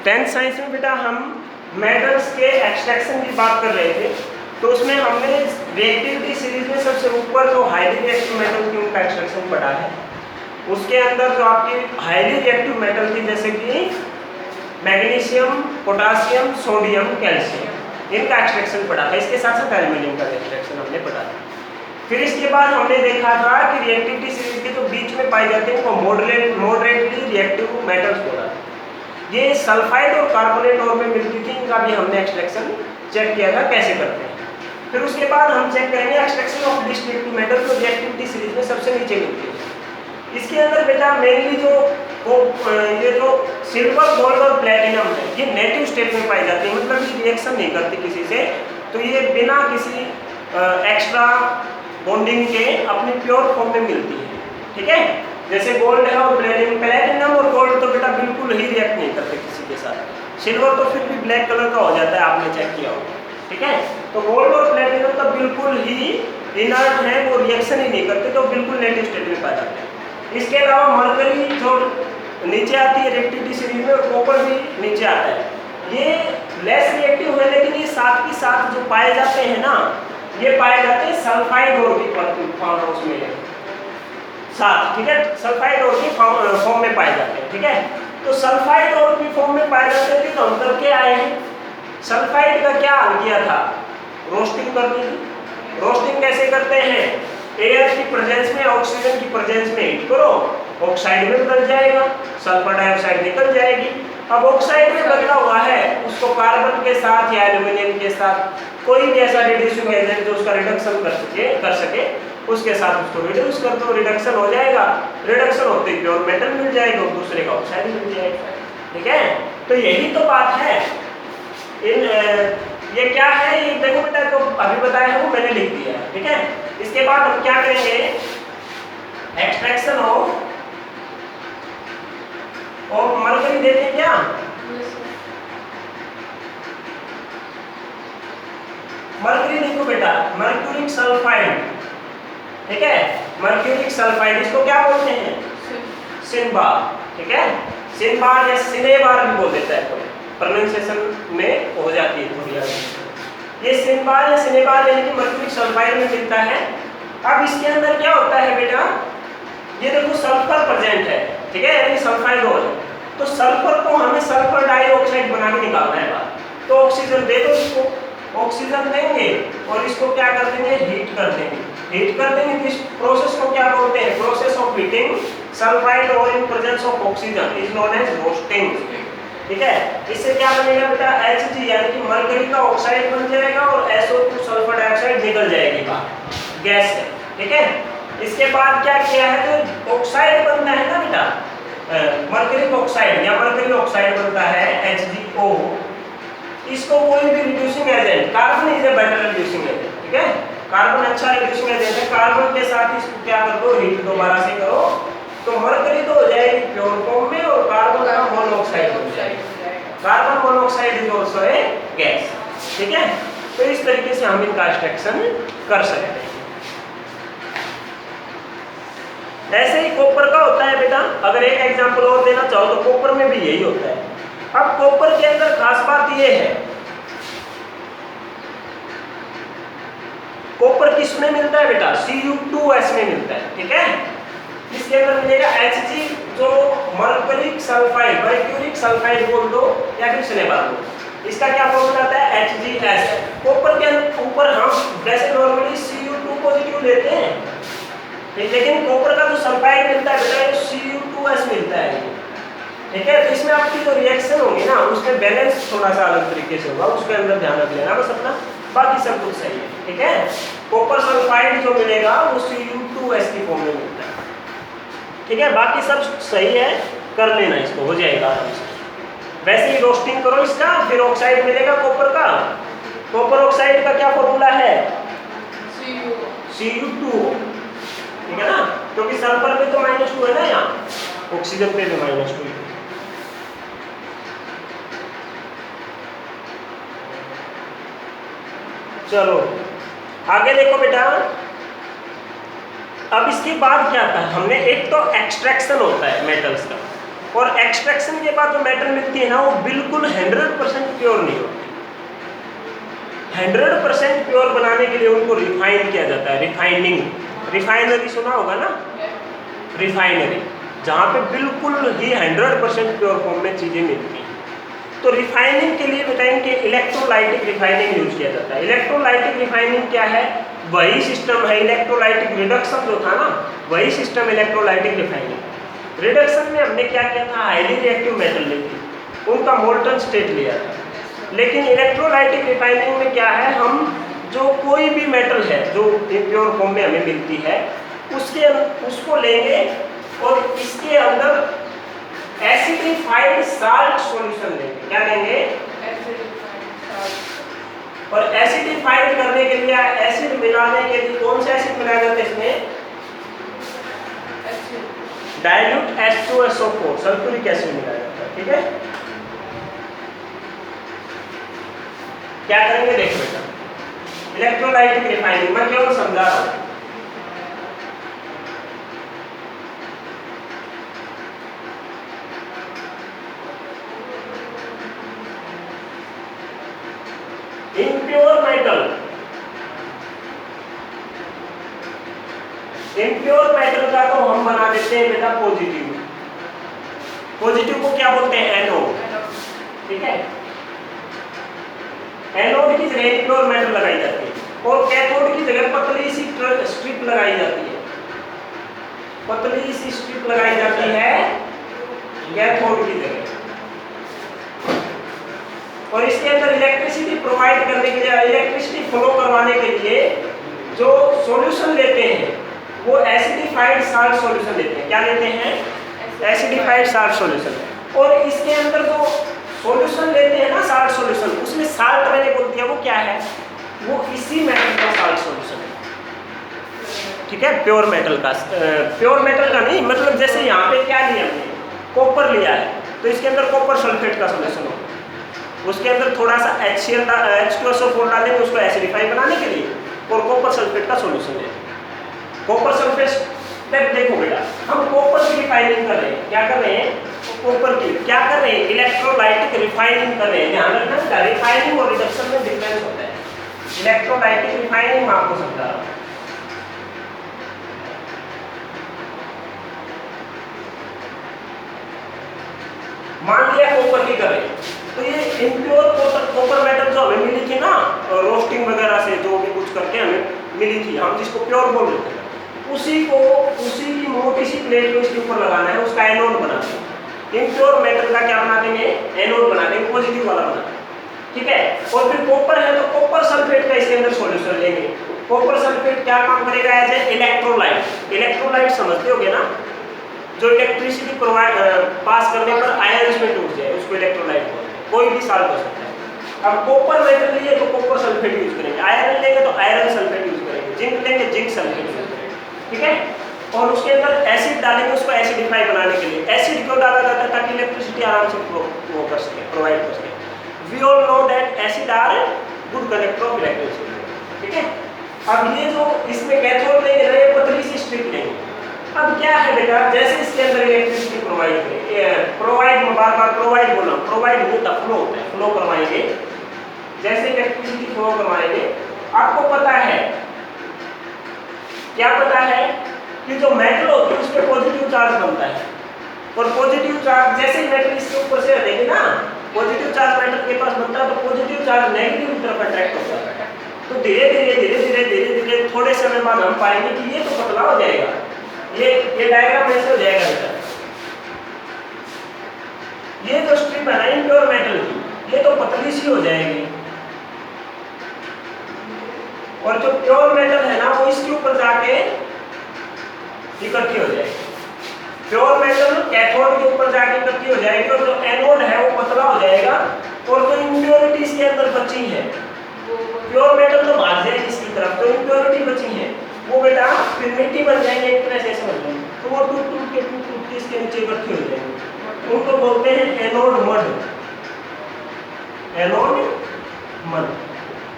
Tenth science में बेटा हम मेटल्स के एक्सट्रैक्शन की बात कर रहे थे, तो उसमें हमने रिएक्टिविटी सीरीज में सबसे ऊपर जो हाईली रिएक्टिव मेटल की उनका एक्सट्रैक्शन पढ़ा है। उसके अंदर जो आपकी हाईली रिएक्टिव मेटल थी जैसे कि मैग्नीशियम, पोटासियम, सोडियम, कैल्शियम, इनका एक्सट्रैक्शन पढ़ा था। इसके साथ साथ एल्यूमिनियम का एक्सट्रैक्शन हमने पढ़ा था। फिर इसके बाद हमने देखा था कि रिएक्टिविटी सीरीज के जो बीच में पाए जाते हैं वो मॉडरेटली रिएक्टिव मेटल्स बोला। ये सल्फाइड और कार्बोनेट और में मिलती थी, इनका भी हमने एक्सट्रैक्शन चेक किया था कैसे करते हैं। फिर उसके बाद हम चेक करेंगे एक्सट्रैक्शन ऑफ डिस्ट्रक्टिव मेटल जो रिएक्टिविटी सीरीज में सबसे नीचे मिलती है। इसके अंदर बेटा मेनली ये जो सिल्वर, गोल्ड और प्लेटिनम है, ये नेटिव स्टेट में पाई जाती है, मतलब ये रिएक्शन नहीं करती किसी से, तो ये बिना किसी एक्स्ट्रा बॉन्डिंग के अपनी प्योर फॉर्म में मिलती है। ठीक है, जैसे गोल्ड है और प्लेटिनम और गोल्ड तो बेटा बिल्कुल ही रिएक्ट नहीं करते किसी के साथ। सिल्वर तो फिर भी ब्लैक कलर का हो जाता है, आपने चेक किया होगा। ठीक है, तो गोल्ड और प्लेटिनम तो बिल्कुल ही इनर्ट है, वो रिएक्शन ही नहीं करते, तो बिल्कुल नेटिव स्टेट में पाए जाते हैं। इसके अलावा मरकरी जो नीचे आती है रिएक्टिविटी सीरीज में, और कॉपर भी नीचे आता है। ये लेस रिएक्टिव है, लेकिन ये साथ ही साथ जो पाए जाते हैं ना, ये पाए जाते हैं सल्फाइड और की फॉर्म उसमें साथ। ठीक है, सल्फाइड और की फॉर्म में पाए जाते हैं। ठीक है, तो सल्फाइड और की फॉर्म में पाए जाते थे, तो हम करके आए हैं। सल्फाइड का क्या हाल किया था? रोस्टिंग कर दी थी। रोस्टिंग कैसे करते हैं? एयर की प्रेजेंस में, ऑक्सीजन की प्रेजेंस में हीट करो, ऑक्साइड में बदल जाएगा, सल्फर डाइऑक्साइड निकल जाएगी। अब ऑक्साइड में बदला हुआ है, उसको कार्बन के साथ या एल्यूमिनियम के साथ कोई भी ऐसा रिड्यूसिंग एजेंट जो उसका रिडक्शन कर सके उसके साथ उसको रिड्यूस कर दो, रिडक्शन हो जाएगा। रिडक्शन होते ही प्योर मेटल मिल जाएगा और दूसरे का ऑक्साइड मिल जाएगा। ठीक है, तो यही तो बात है। ये क्या है? ये देखो बेटा, जो अभी बताया है वो मैंने लिख दिया है। ठीक है, इसके बाद हम क्या करेंगे? एक्सट्रैक्शन ऑफ मरकरी देखें क्या? मरकरी देखो बेटा, मर्क्यूरिक सल्फाइड। ठीक है, मर्क्यूरिक सल्फाइड, इसको क्या बोलते हैं? सिनबार। ठीक है, सिनबार या सिनेबार भी बोल देता है, कोई प्रोनाउंसिएशन में हो जाती है थोड़ी। ये सिनबार या सिनेबार यानी कि मर्क्यूरिक सल्फाइड में मिलता है। अब इसके अंदर क्या होता है बेटा? ये देखो सल्फर प्रेजेंट है। ठीक है, यानी सल्फाइड हो है, तो सल्फर को हमें सल्फर डाइऑक्साइड बना के निकालना है। तो ऑक्सीजन दे दो इसको, ऑक्सीजन देंगे और इसको क्या कर देंगे? हीट कर देंगे। हीट कर देंगे तो इस प्रोसेस को क्या बोलते हैं? प्रोसेस ऑफ हीटिंग सल्फाइड और in presence of oxygen is known as roasting. ठीक है, इससे क्या बनेगा बेटा? Hg यानी कि मरकरी का ऑक्साइड बन जाएगा और SO2 सल्फर डाइऑक्साइड निकल जाएगी बाहर, गैस है। ठीक है, इसके बाद क्या किया है? जो ऑक्साइड बनता है ना बेटा, मरकरी ऑक्साइड या मरकरी ऑक्साइड बनता है HgO, इसको कोई भी reducing agent, carbon is a better reducing agent. ठीक है, कार्बन अच्छा रिड्यूसिंग एजेंट है, कार्बन के साथ इसको क्या कर दो? हीट दोबारा से करो, तो मरकरी तो हो जाएगी प्योर फॉर्म में और कार्बन का मोनोऑक्साइड हो जाएगा। Carbon monoxide is also a gas. ठीक है, तो इस तरीके से हम इनका एक्सट्रैक्शन कर सकते हैं। ऐसे ही कॉपर का होता है बेटा। अगर एक एग्जांपल और देना चाहो तो कॉपर में भी यही होता है। अब कॉपर के अंदर खास बात ये है, कॉपर किस में मिलता है बेटा? Cu2S में मिलता है। ठीक है, इसके अंदर मिलेगा Hg, जो मर्क्यूरिक सल्फाइड बोल दो या फिर सिनेबार बोल दो, इसका क्या फॉर्मूला आता है? HgS। कॉपर के ऊपर हम वैसे नॉर्मली Cu2 पॉजिटिव लेते हैं, लेकिन कॉपर का जो सल्फाइड मिलता है बेटा ये Cu2S मिलता है। ठीक है, तो इसमें आपकी जो रिएक्शन होगी ना, उसमें बैलेंस थोड़ा सा अलग तरीके से होगा, उसके अंदर ध्यान रख लेना बस अपना, बाकी सब कुछ सही है। ठीक है, कॉपर सल्फाइड जो मिलेगा वो Cu2S की फॉर्म में मिलता है। ठीक है, बाकी सब सही है, कर लेना, इसको हो जाएगा आराम से। वैसे ही रोस्टिंग करो इसका, फिर ऑक्साइड मिलेगा कॉपर का। कॉपर ऑक्साइड का क्या फॉर्मूला है? Cu2। ठीक है ना, क्योंकि सल्फर पे तो -2 है ना, यहाँ ऑक्सीजन पे भी -2 है। चलो आगे देखो बेटा। अब इसके बाद क्या था? हमने एक तो एक्सट्रैक्शन होता है मेटल्स का, और एक्सट्रैक्शन के बाद जो मेटल मिलती है ना वो बिल्कुल 100% प्योर नहीं होती। 100% प्योर बनाने के लिए उनको रिफाइन किया जाता है, रिफाइनिंग। रिफाइनरी सुना होगा ना, रिफाइनरी, जहाँ पे बिल्कुल ही 100% प्योर फॉर्म में चीज़ें मिलती हैं। तो रिफाइनिंग के लिए बताएंगे इलेक्ट्रोलाइटिक रिफाइनिंग यूज किया जाता है। इलेक्ट्रोलाइटिक रिफाइनिंग क्या है? वही सिस्टम है इलेक्ट्रोलाइटिक रिडक्शन जो था ना, वही सिस्टम इलेक्ट्रोलाइटिक रिफाइनिंग। रिडक्शन में हमने क्या किया था? हाईली रिएक्टिव मेटल ली थी, उनका मोल्टन स्टेट लिया था। लेकिन इलेक्ट्रोलाइटिक रिफाइनिंग में क्या है, हम जो कोई भी मेटल है जो इम्प्योर फॉर्म में हमें मिलती है उसको लेंगे और इसके अंदर एसिडिफाइड साल्ट सॉल्यूशन लेंगे। क्या लेंगे? और एसिडिफाइड करने के लिए, एसिड मिलाने के लिए कौन सा एसिड मिलाया जाता है इसमें? डाइल्यूट H2SO4 सल्फ्यूरिक एसिड मिलाया जाता है। ठीक है, क्या करेंगे देखो बेटा, इलेक्ट्रोलाइटिक रिफाइनिंग मैं केवल समझा रहा हूं। इम्प्योर मेटल का तो हम बना देते हैं बेटा पॉजिटिव। पॉजिटिव को क्या बोलते हैं? एनोड। ठीक है, एनोड की जगह इम्प्योर मेटल लगाई जाती है और कैथोड की जगह पतली सी स्ट्रिप लगाई जाती है। पतली सी स्ट्रिप लगाई जाती है कैथोड की जगह, और इसके अंदर इलेक्ट्रिसिटी प्रोवाइड करने के लिए, इलेक्ट्रिसिटी फ्लो करवाने के लिए जो सॉल्यूशन लेते हैं वो एसिडिफाइड साल्ट सॉल्यूशन लेते हैं। क्या लेते हैं? Acidified salt solution. और इसके अंदर जो सॉल्यूशन लेते हैं ना साल्ट सॉल्यूशन, उसमें साल्ट मैंने बोल दिया वो क्या है? वो इसी मेटल का साल्ट सॉल्यूशन है। ठीक है, प्योर मेटल का, प्योर मेटल का नहीं, मतलब जैसे यहाँ पे क्या लिया हमने? कॉपर लिया है, तो इसके अंदर कॉपर सल्फेट का सॉल्यूशन होगा, उसके अंदर थोड़ा सा H2SO4 डालेंगे उसको एसिडिफाई बनाने के लिए, और कॉपर सल्फेट का सॉल्यूशन लेंगे। कॉपर सल्फेट देखो बेटा, हम कॉपर की रिफाइनिंग कर रहे हैं। क्या कर रहे हैं? कॉपर की क्या कर रहे हैं? इलेक्ट्रोलाइटिक रिफाइनिंग कर रहे हैं। ध्यान रखना, रिफाइनिंग और रिडक्शन में डिफरेंस होता है। इलेक्ट्रोलाइटिक रिफाइनिंग मैं आपको समझा रहा हूं। मान लिया कॉपर की कर रहे हैं, तो ये इम्प्योर कॉपर मेटल जो हमें मिली थी ना रोस्टिंग वगैरह से, जो भी कुछ करके हमें मिली थी, हम जिसको प्योर बोल रहे थे, उसी की मोटी सी प्लेट को इसके ऊपर लगाना है, उसका एनोड बना देंगे। इम्प्योर मेटल का क्या बना देंगे? एनोड बना देंगे, पॉजिटिव वाला बना देंगे। ठीक है, और फिर कॉपर है तो कॉपर सल्फेट का इसके अंदर सॉल्यूशन लेंगे। कॉपर सल्फेट क्या काम करेगा? As a electrolyte. इलेक्ट्रोलाइट समझते होगे ना, जो इलेक्ट्रिसिटी प्रोवाइड पास करने पर आयंस में टूट जाए उसको इलेक्ट्रोलाइट बोलते हैं। कोई भी साल्ट हो सकता है। अब कॉपर मेटल लिए तो कॉपर सल्फेट यूज करेंगे, आयरन लेंगे तो आयरन सल्फेट यूज करेंगे, जिंक लेंगे जिंक सल्फेट यूज करेंगे। ठीक है, और उसके अंदर एसिड डालेंगे उसको एसिडिफाई बनाने के लिए। एसिड क्यों डाला जाता है? ताकि इलेक्ट्रिसिटी आराम से वो कर सके, प्रोवाइड कर सके। We all know that acid are good conductor of electricity. ठीक है, अब ये जो इसमें कैथोड लेंगे ना, ये पतली सी स्ट्रिप लेंगे। अब क्या है बेटा, जैसे इसके अंदर इलेक्ट्रिसिटी प्रोवाइड करें, प्रोवाइड में बार-बार प्रोवाइड बोला, प्रोवाइड नहीं होता, फ्लो होता है, फ्लो करवाएंगे। जैसे इलेक्ट्रिसिटी फ्लो करवाएंगे, आपको पता है, क्या पता है कि जो मेटल होती है उसमें पॉजिटिव चार्ज बनता है, और पॉजिटिव चार्ज जैसे ही मेटल इसके ऊपर से हटेंगे ना, पॉजिटिव चार्ज मेटल के पास बनता है, तो पॉजिटिव चार्ज नेगेटिव की तरफ अट्रैक्ट होता है। तो धीरे धीरे थोड़े समय बाद हम पाएंगे कि ये तो पतला हो जाएगा, ये डायग्राम ऐसे हो जाएगा बेटा। ये जो स्ट्रिप है ना इम्प्योर मेटल की, ये तो पतली सी हो जाएगी, और जो प्योर मेटल है ना वो इसके ऊपर जाके इकट्ठी हो जाएगी। प्योर मेटल कैथोड के ऊपर जाके इकट्ठी हो जाएगी, और जो एनोड है वो पतला हो जाएगा, और जो इम्प्योरिटी इसके अंदर बची है, प्योर मेटल तो भाग जाएगी इसकी तरफ, तो इम्प्योरिटी बची है वो बेटा फिर मिट्टी बन जाएंगे, एक तरह से समझ लो, तो वो टूट के इसके नीचे इकट्ठी हो जाएंगे। उनको बोलते हैं एनोड मड, एनोड मड।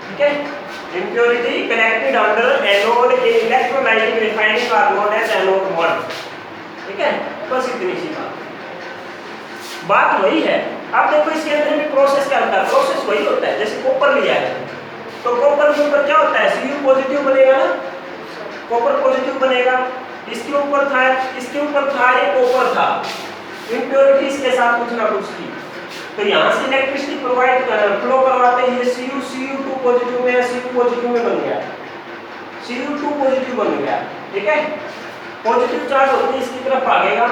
ठीक है, impurity collected under anode in electrolytic refining are known as anode mud। ठीक है, बस इतनी सी बात। बात वही है। अब देखो इसके अंदर भी प्रोसेस क्या होता है, प्रोसेस वही होता है। जैसे कॉपर लिया है तो कॉपर के ऊपर क्या होता है, Cu पॉजिटिव बनेगा ना, कॉपर पॉजिटिव बनेगा। इसके ऊपर था, इसके ऊपर था, ये कॉपर था, इम्प्योरिटी इसके साथ कुछ ना कुछ थी, तो यहाँ से इलेक्ट्रिसिटी प्रोवाइड फ्लो करवाते हैं। ये Cu2 पॉजिटिव में, Cu पॉजिटिव में बन गया, Cu2 पॉजिटिव बन गया, ठीक है। पॉजिटिव चार्ज होती है इसकी तरफ भागेगा,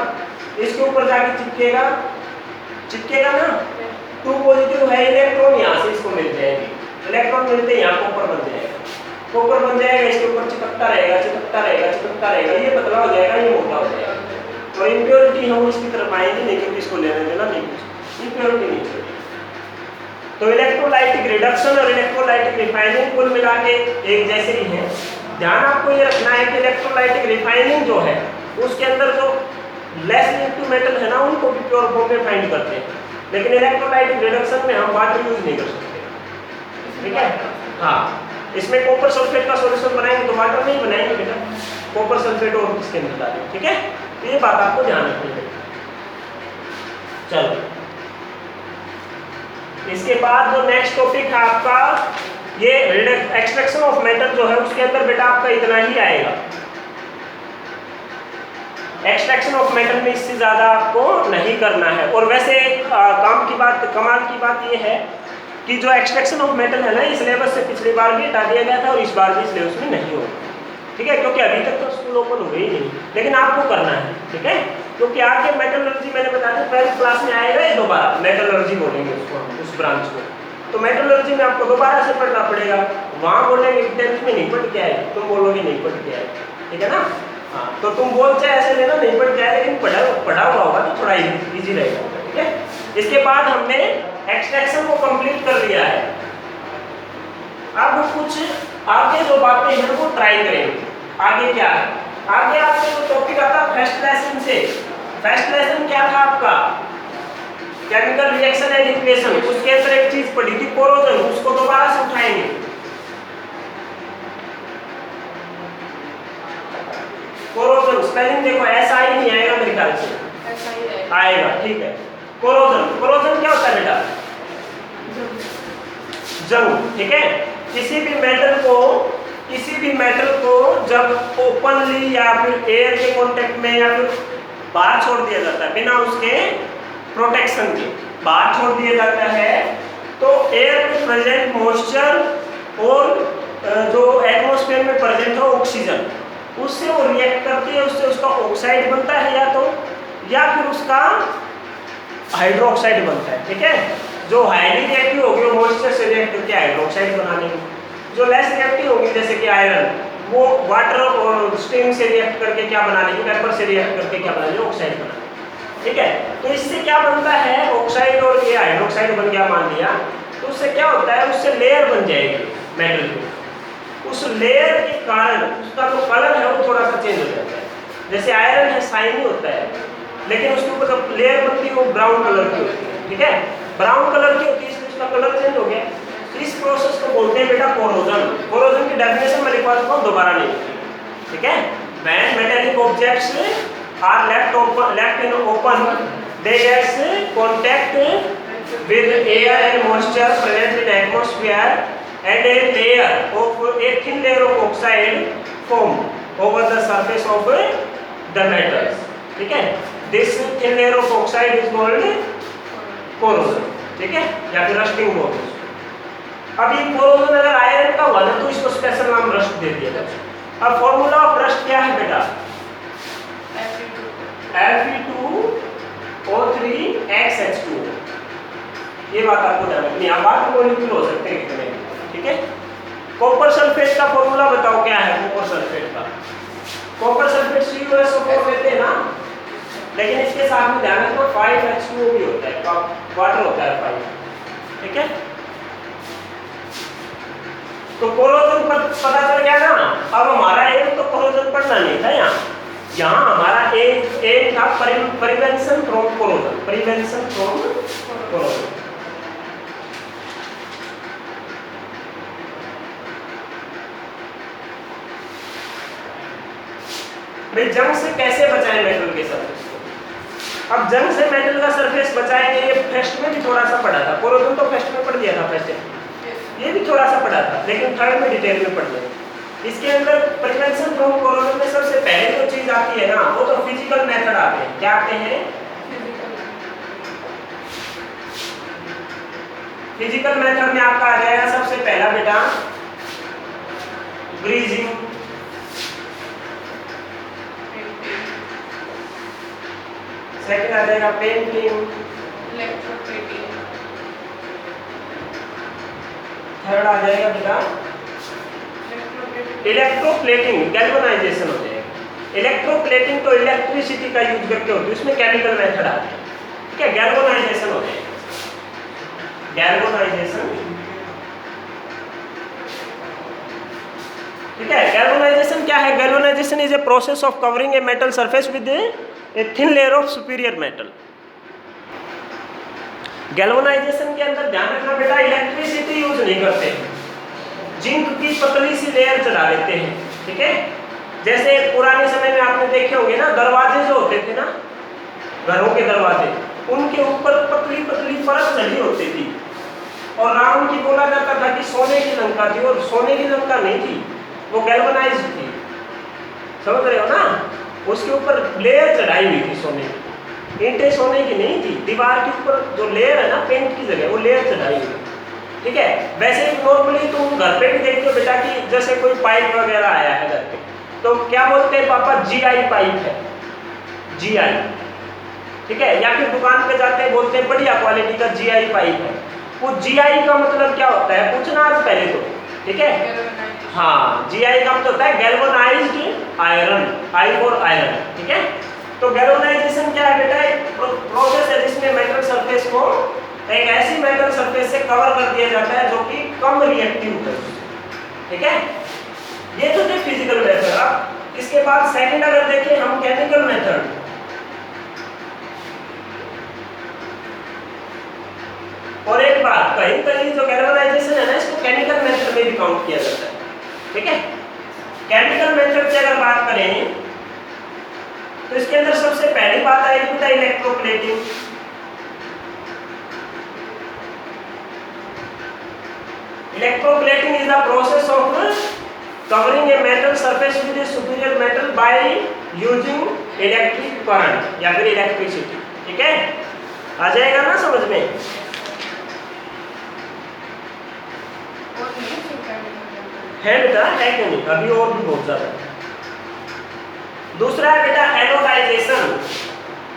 इसके ऊपर जाके चिपकेगा, चिपकेगा ना। 2 पॉजिटिव है, इलेक्ट्रॉन यहाँ से इसको मिल जाएंगे, इलेक्ट्रॉन मिलते हैं यहाँ कॉपर बन जाएगा, कॉपर बन जाएगा, इसके ऊपर चिपकता रहेगा, चिपकता रहेगा, चिपकता रहेगा, ये पतला हो जाएगा, ये मोटा हो जाएगा। तो इम्प्योरिटी हम इसकी तरफ आएंगे नहीं, क्योंकि इसको लेने देना नहीं, कुछ इम्प्योरिटी नहीं चाहिए। तो इलेक्ट्रोलाइटिक रिडक्शन और इलेक्ट्रोलाइटिक रिफाइनिंग कुल मिला के एक जैसे ही हैं। ध्यान आपको ये रखना है कि इलेक्ट्रोलाइटिक रिफाइनिंग जो है उसके अंदर जो लेस रिएक्टिव मेटल है ना, उनको भी प्योर फॉर्म में फाइंड करते हैं, लेकिन इलेक्ट्रोलाइटिक रिडक्शन में हम वाटर यूज नहीं कर सकते, ठीक है। हाँ, इसमें कॉपर सल्फेट का सॉल्यूशन बनाएंगे तो वाटर नहीं बनाएंगे बेटा, कॉपर सल्फेट और किसके अंदर डालेंगे, ठीक है। तो ये बात आपको ध्यान रखनी है। चलो, इसके बाद जो नेक्स्ट टॉपिक है आपका, ये एक्सट्रैक्शन ऑफ मेटल जो है उसके अंदर बेटा आपका इतना ही आएगा। एक्सट्रैक्शन ऑफ मेटल में इससे ज्यादा आपको नहीं करना है। और वैसे काम की बात, कमाल की बात ये है कि जो एक्सट्रैक्शन ऑफ मेटल है ना, इस सिलेबस से पिछली बार भी हटा दिया गया था और इस बार भी सिलेबस में नहीं होगा, ठीक है, क्योंकि अभी तक तो स्कूल ओपन हुए ही नहीं, लेकिन आपको करना है, ठीक है। क्योंकि आगे मेटलर्जी मैंने बताया था 12th क्लास में आएगा, ये दोबारा मेटलर्जी बोलेंगे उसको, उस ब्रांच को। तो मेटलर्जी में आपको दोबारा से पढ़ना पड़ेगा, वहाँ बोलेंगे 10th में नहीं पढ़ के आए, तुम बोलोगे नहीं पढ़ के आए, ठीक है ना। हाँ, तो तुम बोल चाहे ऐसे लेना, नहीं पढ़ के आए, लेकिन पढ़ा हुआ होगा तो थोड़ा ईजी रहेगा, ठीक है। इसके बाद हमने एक्सट्रैक्शन को कंप्लीट कर लिया है। अब कुछ आगे जो बातें हैं वो ट्राई करेंगे। आगे क्या है, आगे आपको जो टॉपिक आता है फर्स्ट लेसन से, फर्स्ट लेसन क्या था आपका, केमिकल रिएक्शन एंड इक्वेशन, उसके अंदर एक चीज पढ़ी थी कोरोजन, उसको दोबारा से उठाएंगे। कोरोजन स्पेलिंग देखो, ऐसा ही नहीं आएगा मेरे ख्याल से, ऐसा ही आएगा, ठीक है। कोरोजन, कोरोजन क्या होता है बेटा, जंग, ठीक है। किसी भी मेटल को जब ओपनली या फिर एयर के कांटेक्ट में या फिर बाहर छोड़ दिया जाता है, बिना उसके प्रोटेक्शन के बाहर छोड़ दिया जाता है, तो एयर में प्रेजेंट मॉइस्चर और जो एटमॉस्फेयर में प्रेजेंट हो ऑक्सीजन, उससे वो रिएक्ट करती है, उससे उसका ऑक्साइड बनता है या फिर उसका हाइड्रोक्साइड बनता है, ठीक है। जो हाईली रिएक्टिव होगी वो मॉइस्चर से रिएक्ट करके हाइड्रोक्साइड बना लेंगे, जो लेस रिएक्टिव होगी जैसे कि आयरन, वो वाटर और स्टीम से रिएक्ट करके क्या बना लेंगे, वेपर से रिएक्ट करके क्या बना लेंगे, ऑक्साइड बना लेंगे, ठीक है। तो इससे क्या बनता है, ऑक्साइड और ये हाइड्रोक्साइड बन गया मान लिया, तो उससे क्या होता है, उससे लेयर बन जाएगी मेटल की। उस लेयर के कारण उसका जो कलर है वो थोड़ा सा चेंज हो जाता है। जैसे आयरन है शाइनी होता है, लेकिन उसके ऊपर जब लेयर बनती है वो ब्राउन कलर की होती है, ठीक है, ब्राउन कलर की होती है, इसलिए उसका कलर चेंज हो गया। इस प्रोसेस को बोलते हैं बेटा कोरोजन। कोरोजन की डेफिनेशन मैं लिखवा चुका हूँ, दोबारा नहीं, ठीक है। When metallic objects are left in open, they get contact with air and moisture present in atmosphere, and a layer of a thin layer of oxide form over the surface of the metals, ठीक है। This thin layer of oxide is called corrosion, ठीक है, या फिर rusting बोलते हैं। अब ये कोरोजन अगर आयरन का हुआ तो इसको स्पेशल नाम रस्ट दे दिया जाता। अब फॉर्मूला ऑफ रस्ट क्या है बेटा, Fe2O3XH2, ये बात आपको ध्यान रखनी है। बात मॉलिक्यूल हो सकते हैं कितने, ठीक है। कॉपर सल्फेट का फॉर्मूला बताओ क्या है कॉपर सल्फेट का। कॉपर सल्फेट CuSO4 लेते हैं ना, लेकिन इसके साथ में ध्यान रखना 5H2O भी होता है, वाटर होता है 5, ठीक है। तो कोरोजन पर पता चल गया ना। अब हमारा एम तो कोरोजन पढ़ना नहीं था, यहाँ हमारा एम था prevention from corrosion, prevention from corrosion. भाई जंग से कैसे बचाएं मेटल के सरफेस को, अब जंग से मेटल का सरफेस बचाएंगे, ये फर्स्ट में भी थोड़ा सा पढ़ा था, कोरोजन तो फर्स्ट में पढ़ दिया था फर्स्ट, ये भी थोड़ा सा पढ़ा था, लेकिन थर्ड में डिटेल में पढ़ लिया। इसके अंदर प्रिवेंशन फ्रॉम कोरोजन में सबसे पहले जो चीज आती है ना, वो तो फिजिकल मेथड आते हैं। क्या आते हैं? फिजिकल मेथड में आपका आ जाएगा सबसे पहला बेटा ब्रीजिंग, सेकंड आ जाएगा पेंटिंग, थर्ड आ जाएगा बेटा इलेक्ट्रोप्लेटिंग, गैल्वेनाइजेशन हो जाएगा। इलेक्ट्रोप्लेटिंग तो इलेक्ट्रिसिटी का यूज करके होती है, उसमें केमिकल मेथड आता है। ठीक है, गैल्वेनाइजेशन हो जाएगा। गैल्वेनाइजेशन, ठीक है। गैल्वेनाइजेशन क्या है? Galvanisation is a process of covering a metal surface with a thin layer of superior metal. Galvanisation के अंदर ध्यान रखना बेटा, इलेक्ट्रिसिटी यूज नहीं करते, जिंक की पतली सी लेयर चढ़ा लेते हैं। ठीक है, जैसे पुराने समय में आपने देखे होंगे ना, दरवाजे जो होते थे ना, घरों के दरवाजे, उनके ऊपर पतली पतली परत चढ़ी होती थी, और रावण की बोला जाता था कि सोने की लंका थी, और सोने की लंका नहीं थी, वो गैल्वेनाइज्ड थी। समझ रहे हो ना? उसके ऊपर लेयर चढ़ाई हुई थी सोने की, ईंटें सोने की नहीं थी, दीवार के ऊपर जो लेयर है ना पेंट की जगह, वो लेयर चढ़ाई हुई। ठीक है, वैसे नॉर्मली तुम घर पे भी देखते हो बेटा कि जैसे कोई पाइप वगैरह आया है घर पे, तो क्या बोलते हैं पापा? GI पाइप है, GI। ठीक है, या फिर दुकान पे जाते हैं बोलते हैं बढ़िया क्वालिटी का GI पाइप है। वो GI का मतलब क्या होता है पूछना आज पहले तो। ठीक है, हाँ, GI का मतलब होता है galvanised iron, I for iron. ठीक है, तो गैल्वेनाइजेशन क्या है बेटा? एक प्रोसेस है जिसमें मेटल सरफेस को एक ऐसी मेटल सरफेस से कवर कर दिया जाता है जो कि कम रिएक्टिव है। ठीक है, ये तो थे फिजिकल मेथड। अब इसके बाद सेकंड अगर देखें हम केमिकल मेथड, और एक बात कहीं कहीं जो गैल्वेनाइजेशन है ना, इसको केमिकल मेथड में भी काउंट किया जाता है। ठीक है, केमिकल मेथड की अगर बात करें तो इसके अंदर सबसे पहली बात आएगी बेटा electroplating. Electroplating is the process of covering a metal surface with a superior metal by using electric current या फिर electricity। ठीक है, आ जाएगा ना समझ में? है बेटा, है कि नहीं? अभी और भी बहुत ज्यादा। दूसरा है बेटा एनोडाइजेशन,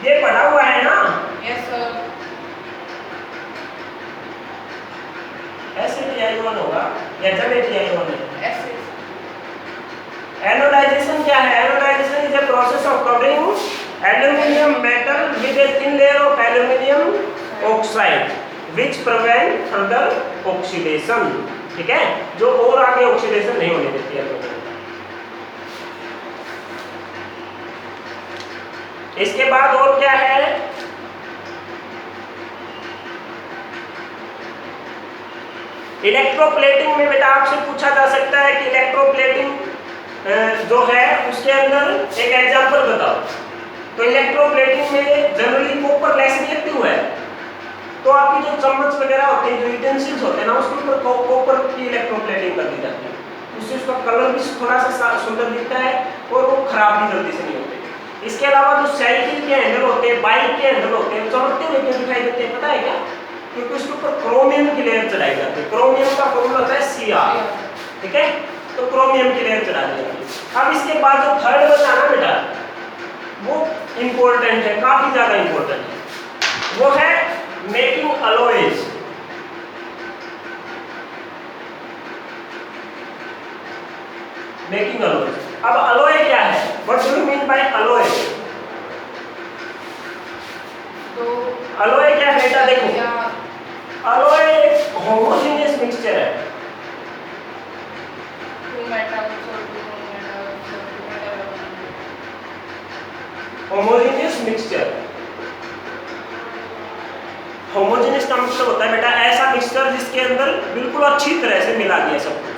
ये पढ़ा हुआ है ना? Yes sir. SATI1 होगा या ZATI1 है? ऐसे। एनोडाइजेशन क्या है? Anodisation is a process of covering aluminium metal with a thin layer of aluminium oxide which prevent further oxidation. ठीक है, जो और आगे ऑक्सीडेशन नहीं होने देती है। इसके बाद और क्या है? इलेक्ट्रोप्लेटिंग में बेटा आपसे पूछा जा सकता है कि इलेक्ट्रोप्लेटिंग जो है उसके अंदर एक एग्जांपल बताओ। तो इलेक्ट्रोप्लेटिंग में जनरली कॉपर लेस रिएक्टिव है, तो आपकी जो चम्मच वगैरह होते हैं, जो यूटेंसिल्स होते हैं ना, उसके ऊपर कॉपर की इलेक्ट्रोप्लेटिंग कर दी जाती है। उससे उसका कलर भी थोड़ा सा सुंदर दिखता है और वो खराब भी जल्दी से नहीं होते। इसके अलावा जो साइकिल के हैंडल होते हैं, बाइक के हैंडल होते हैं, चमकते हुए क्यों दिखाई देते हैं पता है क्या? क्योंकि उसके ऊपर क्रोमियम की लेयर चढ़ाई जाती है। क्रोमियम का फॉर्मूला होता है Cr। ठीक है, तो क्रोमियम की लेयर चढ़ा दी जाती है। अब इसके बाद जो थर्ड बचा ना बेटा, वो इंपॉर्टेंट है, काफी ज्यादा इंपॉर्टेंट है, वो है मेकिंग अलॉयज। Making alloys. अब अलॉय क्या है? What do you mean by alloy? तो अलॉय क्या है बेटा? देखो, अलॉय होमोजेनियस मिक्सचर है। होमोजेनियस मिक्सचर, होमोजेनियस का मतलब होता है बेटा ऐसा मिक्सचर जिसके अंदर बिल्कुल अच्छी तरह से मिला दिया सब कुछ,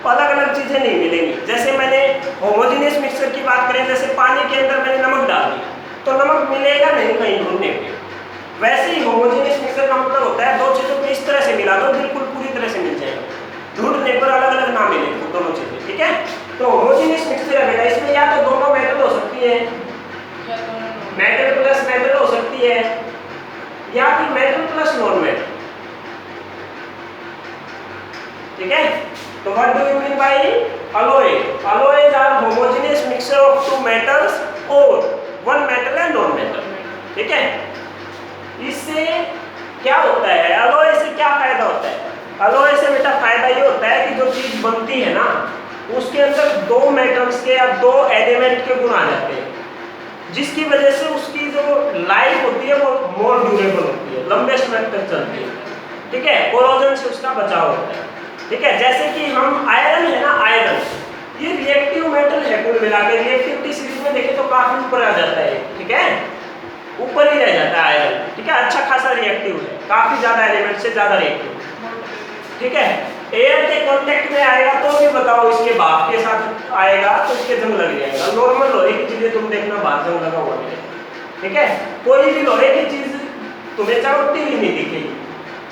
अलग अलग चीजें नहीं मिलेंगी। जैसे मैंने होमोजेनियस मिक्सचर की बात करें, जैसे पानी के अंदर मैंने नमक डाल दिया, तो नमक मिलेगा नहीं कहीं ढूंढने पे। वैसे ही होमोजेनियस मिक्सचर का मतलब होता है दो चीजों को इस तरह से मिला दो बिल्कुल पूरी तरह से मिल जाएगा, ढूंढने पर अलग अलग ना मिले दोनों चीजें, ठीक है। तो होमोजेनियस मिक्सचर है बेटा, इसमें या तो दोनों मेटल हो सकती है, या दोनों मेटल प्लस मेटल हो सकती है, या फिर मेटल प्लस नॉन मेटल, ठीक है। तो what do you mean by alloy? Alloys are homogeneous mixture of two metals or one metal and non metal, ठीक है। इससे क्या होता है, alloy से क्या फायदा होता है? alloy से बेटा फायदा ये होता है कि जो चीज बनती है ना उसके अंदर दो मेटल्स के या दो एलिमेंट के गुण आ जाते हैं, जिसकी वजह से उसकी जो लाइफ होती है वो मोर ड्यूरेबल होती है, लंबे समय तक चलती है, ठीक है। कोरोजन से उसका बचाव होता है, ठीक है। जैसे कि हम आयरन है ना, आयरन ये रिएक्टिव मेटल है, कुल मिलाकर रिएक्टिविटी सीरीज में देखें तो काफी ऊपर आ जाता है, ठीक है, ऊपर ही रह जाता है आयरन, ठीक है। अच्छा खासा रिएक्टिव है, काफी ज्यादा एलिमेंट से ज्यादा रिएक्टिव, ठीक है। एयर के कांटेक्ट में आएगा तो भी बताओ, इसके भाप के साथ आएगा तो इसके जंग लग जाएगा। नॉर्मल लोहे की चीजें तुम देखना बाहर जंग लगा हुआ है, ठीक है। कोई भी लोहे की चीज तुम्हें चमकती हुई नहीं दिखेगी,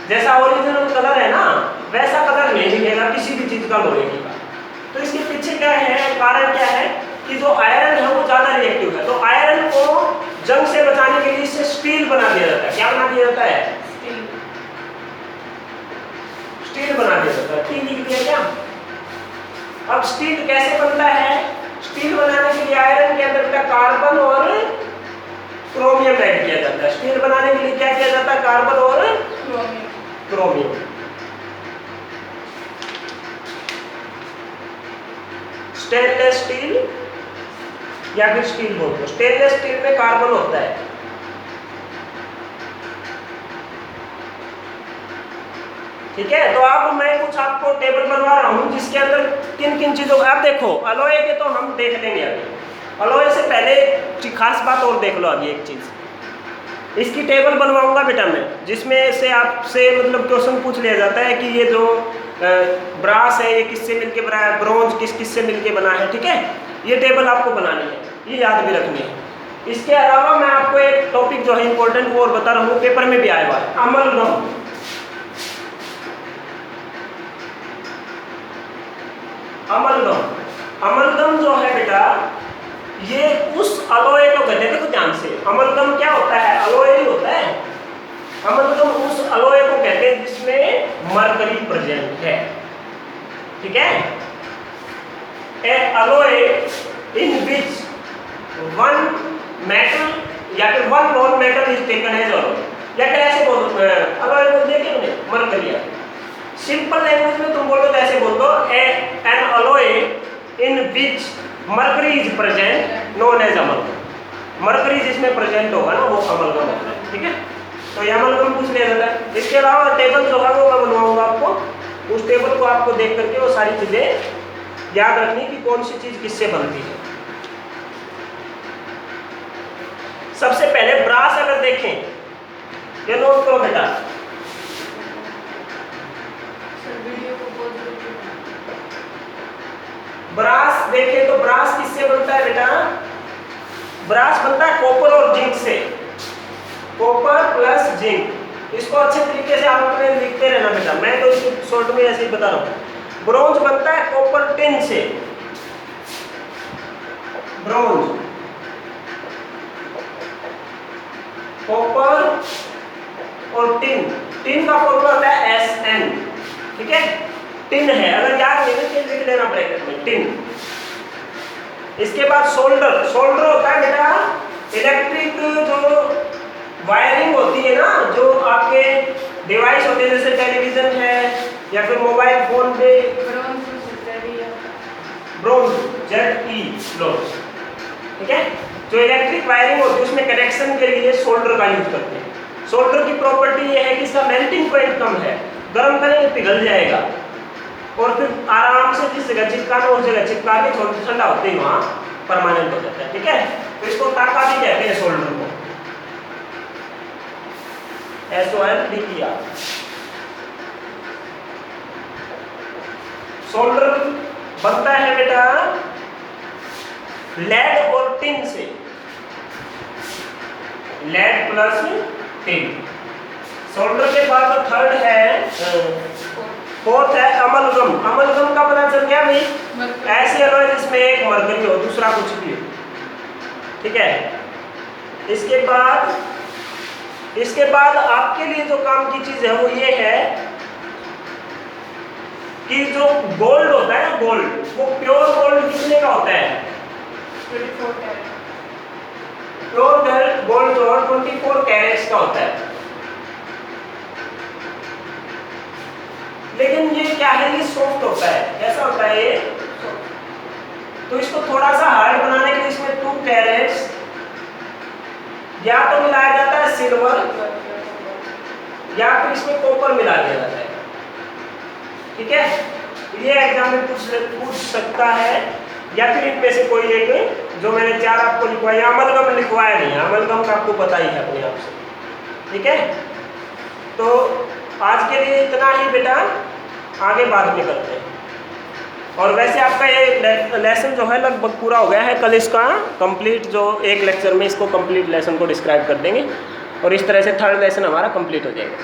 जैसा ओरिजिनल कलर है ना वैसा कलर नहीं दिखेगा किसी भी चीज का लोहे की का। तो इसके पीछे क्या है, कारण क्या है कि जो आयरन है वो ज्यादा रिएक्टिव है, तो आयरन को जंग से बचाने के लिए इससे स्टील बना दिया जाता है। क्या बना दिया जाता है? स्टील बना दिया जाता है। ठीक लिख दिया क्या? अब स्टील कैसे बनता है? स्टील बनाने के लिए आयरन के अंदर बेटा कार्बन और क्रोमियम ऐड किया जाता है। स्टील बनाने के लिए क्या किया जाता है? कार्बन और क्रोमियम। स्टेनलेस स्टील या फिर स्टील बोल दो, स्टेनलेस स्टील में कार्बन होता है, ठीक है। तो अब मैं कुछ आपको टेबल बनवा रहा हूं जिसके अंदर किन किन चीजों का, आप देखो अलॉय के तो हम देख लेंगे अभी। अलॉय से पहले एक खास बात और देख लो अभी एक चीज, इसकी टेबल बनवाऊंगा बेटा मैं, जिसमें से आपसे मतलब क्वेश्चन पूछ लिया जाता है कि ये जो ब्रास है ये किससे मिलके बना है, ब्रोंज किस किस से मिलके बना है, ठीक है। ये टेबल आपको बनानी है, ये याद भी रखनी है। इसके अलावा मैं आपको एक टॉपिक जो है इंपॉर्टेंट वो और बता रहा हूँ, पेपर में भी आया हुआ है, अमलगम। अमलगम जो है बेटा ये उस अलॉय को कहते हैं, देखो ध्यान से, अमलगम क्या होता है? अलॉय ही होता है। अमलगम उस अलॉय को कहते हैं जिसमें मरकरी प्रेजेंट है, ठीक है। A alloy in which one metal या फिर one non metal is taken as alloy, या फिर ऐसे बोलो अलॉय बोल दिया क्या हमने, मरकरी। सिंपल लैंग्वेज में तुम बोलो तो ऐसे बोल दो, an alloy in which mercury is present known as amalgam. Mercury जिसमें प्रेजेंट होगा ना वो अमलगम होता है, ठीक है। तो ये अमलगम पूछ लिया जाता है। इसके अलावा टेबल जो है वो मैं बनवाऊंगा आपको, उस टेबल को आपको देख करके वो सारी चीजें याद रखनी कि कौन सी चीज किससे बनती है। सबसे पहले ब्रास अगर देखें, ये नोट करो बेटा, ब्रास देखें तो ब्रास किससे बनता है बेटा? ब्रास बनता है कॉपर और जिंक से, कॉपर प्लस जिंक। इसको अच्छे तरीके से आप अपने लिखते रहना बेटा, मैं तो इसको शॉर्ट में ऐसे ही बता रहा हूँ। ब्रोंज बनता है कॉपर टिन से, ब्रोंज कॉपर और टिन, टिन का फॉर्मूला होता है Sn, ठीक है। टिन है, अगर याद नहीं है तो लिख लेना ब्रैकेट में टिन। इसके बाद सोल्डर, सोल्डर होता है बेटा इलेक्ट्रिक जो वायरिंग होती है ना, जो आपके डिवाइस होते हैं जैसे टेलीविजन है या फिर मोबाइल फोन पे, ब्रोंज ZE ब्रोंज, ठीक है। जो इलेक्ट्रिक वायरिंग होती है उसमें कनेक्शन के लिए सोल्डर का यूज करते हैं। सोल्डर की प्रॉपर्टी ये है कि इसका मेल्टिंग पॉइंट कम है, गर्म करेंगे पिघल जाएगा और फिर आराम से जिस जगह चिपकाना उस जगह चिपका के थोड़ा ठंडा होते ही वहां परमानेंट हो जाता है, ठीक है। तो इसको टाका भी कहते हैं सोल्डर को, SOLDER। सोल्डर बनता है बेटा लेड और टिन से, लेड प्लस टिन। सोल्डर के बाद जो थर्ड है, फोर्थ है अमलगम। अमलगम का पता चल गया भाई, ऐसे अलॉय जिसमें एक मरकरी हो दूसरा कुछ भी हो, ठीक है। इसके बाद आपके लिए जो काम की चीज है वो ये है कि जो गोल्ड होता है ना, गोल्ड, वो प्योर गोल्ड कितने का होता है? 24 कैरेट। प्योर गोल्ड जो 24 कैरेट्स का होता है। लेकिन ये क्या है, ये सॉफ्ट होता है। कैसा होता है ये? तो इसको थोड़ा सा हार्ड बनाने के लिए इसमें 2 कैरेट्स या तो मिलाया जाता है सिल्वर, या फिर इसमें कॉपर मिला दिया जाता है, ठीक है। ये एग्जाम में पूछ सकता है, या फिर इनमें से कोई एक, जो मैंने 4 आपको लिखवाया। अमलगम लिखवाया नहीं, अमलगम का आपको पता ही है अपने आप से, ठीक है। तो आज के लिए इतना ही बेटा, आगे बाद में करते हैं। और वैसे आपका ये लेसन जो है लगभग पूरा हो गया है। कल इसका कंप्लीट, जो एक लेक्चर में इसको कंप्लीट लेसन को डिस्क्राइब कर देंगे, और इस तरह से थर्ड लेसन हमारा कंप्लीट हो जाएगा।